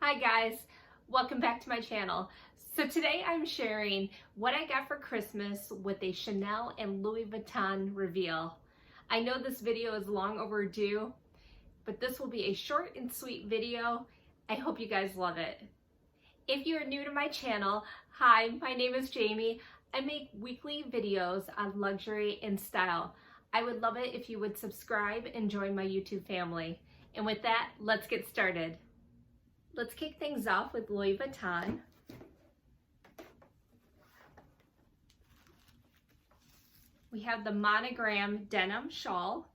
Hi guys, welcome back to my channel. So today I'm sharing what I got for Christmas with a Chanel and Louis Vuitton reveal. I know this video is long overdue, but this will be a short and sweet video. I hope you guys love it. If you are new to my channel, hi, my name is Jamie. I make weekly videos on luxury and style. I would love it if you would subscribe and join my YouTube family. And with that, let's get started. Let's kick things off with Louis Vuitton. We have the monogram denim shawl.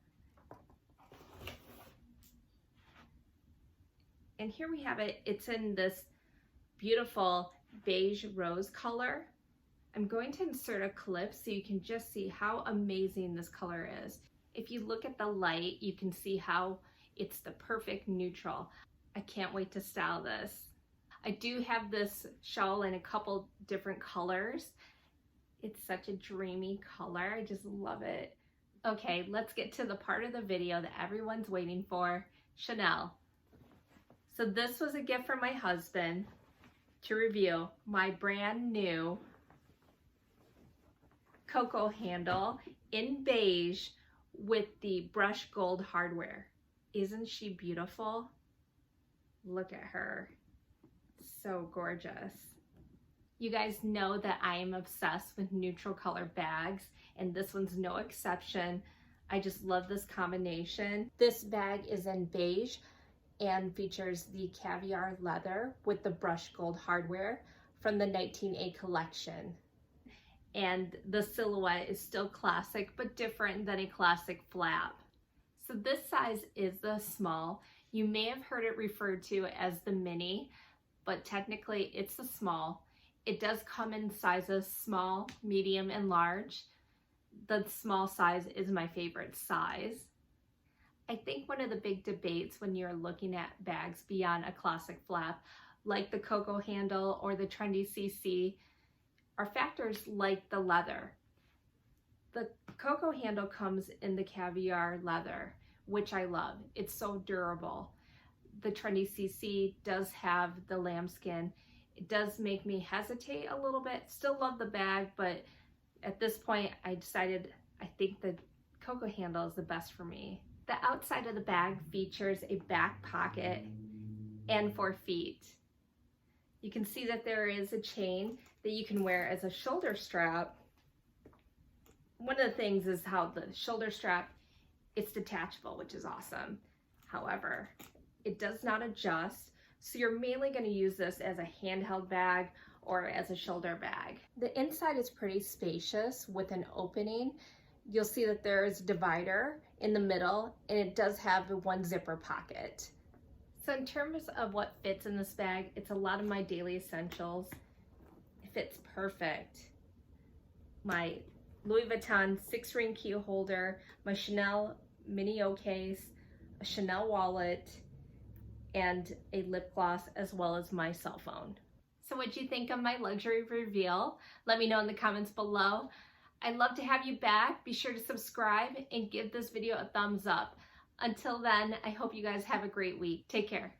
And here we have it. It's in this beautiful beige rose color. I'm going to insert a clip so you can just see how amazing this color is. If you look at the light, you can see how it's the perfect neutral. I can't wait to style this. I do have this shawl in a couple different colors. It's such a dreamy color. I just love it. Okay, let's get to the part of the video that everyone's waiting for, Chanel. So this was a gift from my husband to review my brand new cocoa handle in beige with the brushed gold hardware. Isn't she beautiful? Look at her, so gorgeous. You guys know that I am obsessed with neutral color bags, and this one's no exception. I just love this combination. This bag is in beige and features the caviar leather with the brushed gold hardware from the 19A collection. And the silhouette is still classic, but different than a classic flap. So this size is the small. You may have heard it referred to as the mini, but technically it's the small. It does come in sizes small, medium, and large. The small size is my favorite size. I think one of the big debates when you're looking at bags beyond a classic flap, like the cocoa handle or the trendy CC, are factors like the leather. The cocoa handle comes in the caviar leather, which I love. It's so durable. The trendy CC does have the lambskin. It does make me hesitate a little bit. Still love the bag, but at this point I decided I think the cocoa handle is the best for me. The outside of the bag features a back pocket and 4 feet. You can see that there is a chain that you can wear as a shoulder strap. One of the things is how the shoulder strap, it's detachable, which is awesome. However, it does not adjust, so you're mainly going to use this as a handheld bag or as a shoulder bag. The inside is pretty spacious with an opening. You'll see that there is a divider in the middle, and it does have the 1 zipper pocket. So in terms of what fits in this bag, it's a lot of my daily essentials. It fits perfect. My Louis Vuitton 6-ring key holder, my Chanel mini O case, a Chanel wallet, and a lip gloss, as well as my cell phone. So what'd you think of my luxury reveal? Let me know in the comments below. I'd love to have you back. Be sure to subscribe and give this video a thumbs up. Until then, I hope you guys have a great week. Take care.